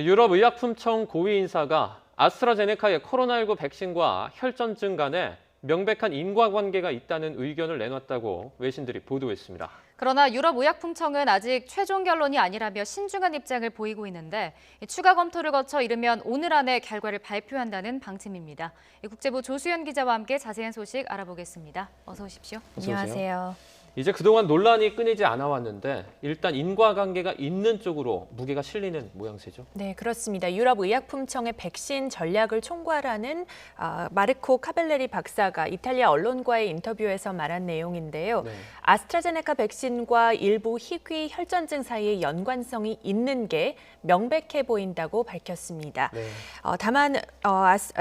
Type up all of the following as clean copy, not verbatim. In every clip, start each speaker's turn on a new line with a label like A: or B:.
A: 유럽의약품청 고위 인사가 아스트라제네카의 코로나19 백신과 혈전증 간에 명백한 인과관계가 있다는 의견을 내놨다고 외신들이 보도했습니다.
B: 그러나 유럽의약품청은 아직 최종 결론이 아니라며 신중한 입장을 보이고 있는데 추가 검토를 거쳐 이르면 오늘 안에 결과를 발표한다는 방침입니다. 국제부 조수연 기자와 함께 자세한 소식 알아보겠습니다. 어서 오십시오.
C: 안녕하세요.
A: 이제 그동안 논란이 끊이지 않아 왔는데 일단 인과관계가 있는 쪽으로 무게가 실리는 모양새죠.
C: 네, 그렇습니다. 유럽의약품청의 백신 전략을 총괄하는 마르코 카벨레리 박사가 이탈리아 언론과의 인터뷰에서 말한 내용인데요.
A: 네.
C: 아스트라제네카 백신과 일부 희귀 혈전증 사이의 연관성이 있는 게 명백해 보인다고 밝혔습니다.
A: 네.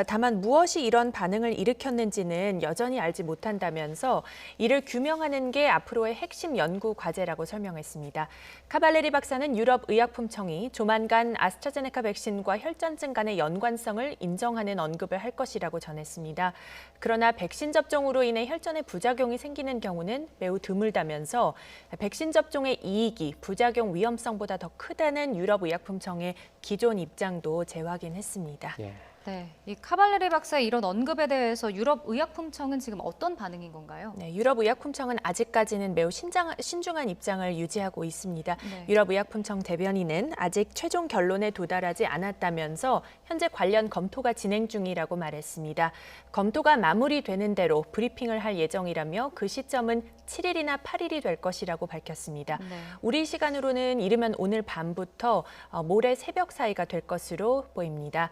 C: 다만 무엇이 이런 반응을 일으켰는지는 여전히 알지 못한다면서 이를 규명하는 게 앞으로의 핵심 연구 과제라고 설명했습니다. 카발레리 박사는 유럽의약품청이 조만간 아스트라제네카 백신과 혈전증 간의 연관성을 인정하는 언급을 할 것이라고 전했습니다. 그러나 백신 접종으로 인해 혈전에 부작용이 생기는 경우는 매우 드물다면서 백신 접종의 이익이 부작용 위험성보다 더 크다는 유럽의약품청의 기존 입장도 재확인했습니다.
A: 예.
B: 네, 이 카발레리 박사의 이런 언급에 대해서 유럽의약품청은 지금 어떤 반응인 건가요?
C: 네, 유럽의약품청은 아직까지는 매우 신중한 입장을 유지하고 있습니다.
B: 네.
C: 유럽의약품청 대변인은 아직 최종 결론에 도달하지 않았다면서 현재 관련 검토가 진행 중이라고 말했습니다. 검토가 마무리되는 대로 브리핑을 할 예정이라며 그 시점은 7일이나 8일이 될 것이라고 밝혔습니다.
B: 네.
C: 우리 시간으로는 이르면 오늘 밤부터 모레 새벽 사이가 될 것으로 보입니다.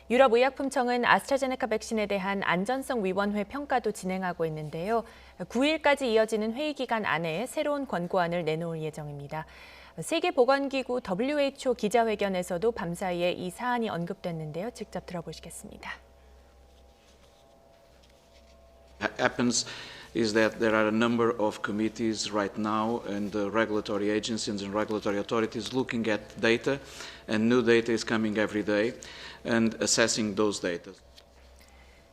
C: 유럽의약품청은 아스트라제네카 백신에 대한 안전성위원회 평가도 진행하고 있는데요. 9일까지 이어지는 회의 기간 안에 새로운 권고안을 내놓을 예정입니다. 세계보건기구 WHO 기자회견에서도 밤사이에 이 사안이 언급됐는데요. 직접 들어보시겠습니다.
D: Happens is that there are a number of committees right now and regulatory agencies and regulatory authorities looking at data, and new data is coming every day and assessing those data.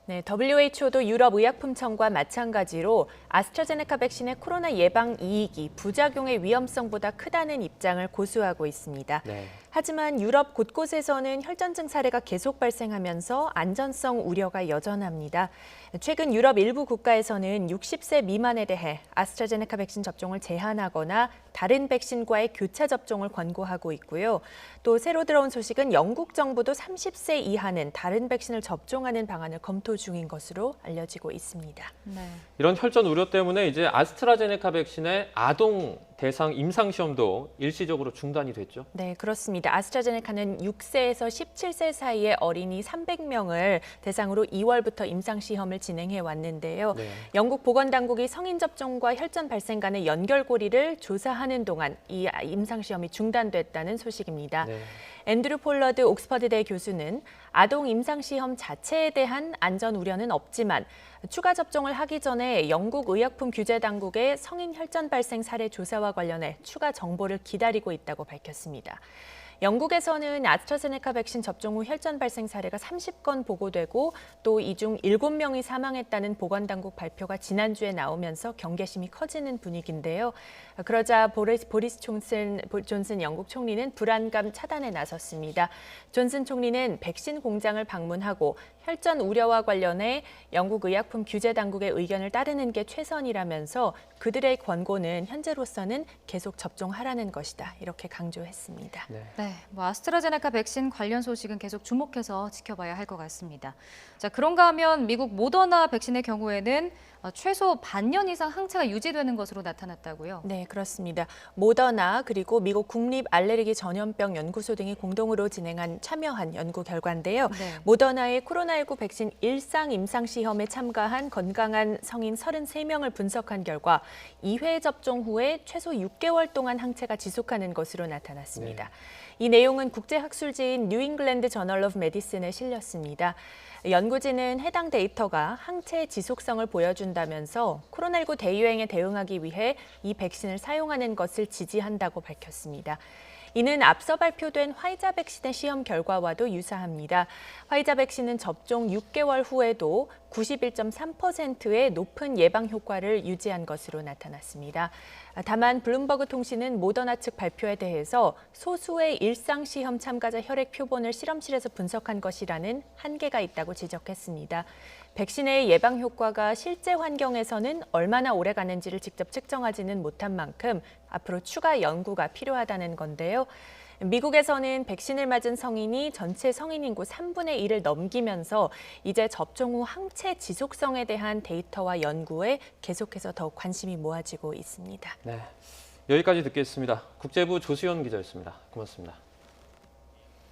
C: 네, WHO도 유럽의약품청과 마찬가지로 아스트라제네카 백신의 코로나 예방 이익이 부작용의 위험성보다 크다는 입장을 고수하고 있습니다.
A: 네.
C: 하지만 유럽 곳곳에서는 혈전증 사례가 계속 발생하면서 안전성 우려가 여전합니다. 최근 유럽 일부 국가에서는 60세 미만에 대해 아스트라제네카 백신 접종을 제한하거나 다른 백신과의 교차 접종을 권고하고 있고요. 또 새로 들어온 소식은 영국 정부도 30세 이하는 다른 백신을 접종하는 방안을 검토 중인 것으로 알려지고 있습니다.
B: 네.
A: 이런 혈전 우려 때문에 이제 아스트라제네카 백신의 아동 대상 임상 시험도 일시적으로 중단이 됐죠.
C: 네, 그렇습니다. 아스트라제네카는 6세에서 17세 사이의 어린이 300명을 대상으로 2월부터 임상 시험을 진행해 왔는데요.
A: 네.
C: 영국 보건당국이 성인 접종과 혈전 발생 간의 연결고리를 조사하는 동안 이 임상 시험이 중단됐다는 소식입니다.
A: 네.
C: 앤드류 폴러드 옥스퍼드대 교수는 아동 임상 시험 자체에 대한 안전 우려는 없지만 추가 접종을 하기 전에 영국 의약품 규제 당국의 성인 혈전 발생 사례 조사와 관련해 추가 정보를 기다리고 있다고 밝혔습니다. 영국에서는 아스트라제네카 백신 접종 후 혈전 발생 사례가 30건 보고되고 또 이 중 7명이 사망했다는 보건당국 발표가 지난주에 나오면서 경계심이 커지는 분위기인데요. 그러자 보리스 존슨 영국 총리는 불안감 차단에 나섰습니다. 존슨 총리는 백신 공장을 방문하고 혈전 우려와 관련해 영국 의약품 규제 당국의 의견을 따르는 게 최선이라면서 그들의 권고는 현재로서는 계속 접종하라는 것이다. 이렇게 강조했습니다.
B: 네, 아스트라제네카 백신 관련 소식은 계속 주목해서 지켜봐야 할 것 같습니다. 자, 그런가 하면 미국 모더나 백신의 경우에는 최소 반년 이상 항체가 유지되는 것으로 나타났다고요?
C: 네, 그렇습니다. 모더나 그리고 미국 국립알레르기 전염병 연구소 등이 공동으로 참여한 연구 결과인데요.
B: 네.
C: 모더나의 코로나19 백신 일상 임상 시험에 참가한 건강한 성인 33명을 분석한 결과 2회 접종 후에 최소 6개월 동안 항체가 지속하는 것으로 나타났습니다.
A: 네.
C: 이 내용은 국제학술지인 뉴잉글랜드 저널 오브 메디슨에 실렸습니다. 연구진은 해당 데이터가 항체의 지속성을 보여준다면서 코로나19 대유행에 대응하기 위해 이 백신을 사용하는 것을 지지한다고 밝혔습니다. 이는 앞서 발표된 화이자 백신의 시험 결과와도 유사합니다. 화이자 백신은 접종 6개월 후에도 91.3%의 높은 예방 효과를 유지한 것으로 나타났습니다. 다만 블룸버그 통신은 모더나 측 발표에 대해서 소수의 일상시험 참가자 혈액 표본을 실험실에서 분석한 것이라는 한계가 있다고 지적했습니다. 백신의 예방 효과가 실제 환경에서는 얼마나 오래 가는지를 직접 측정하지는 못한 만큼 앞으로 추가 연구가 필요하다는 건데요. 미국에서는 백신을 맞은 성인이 전체 성인 인구 3분의 1을 넘기면서 이제 접종 후 항체 지속성에 대한 데이터와 연구에 계속해서 더욱 관심이 모아지고 있습니다.
A: 네, 여기까지 듣겠습니다. 국제부 조수연 기자였습니다. 고맙습니다.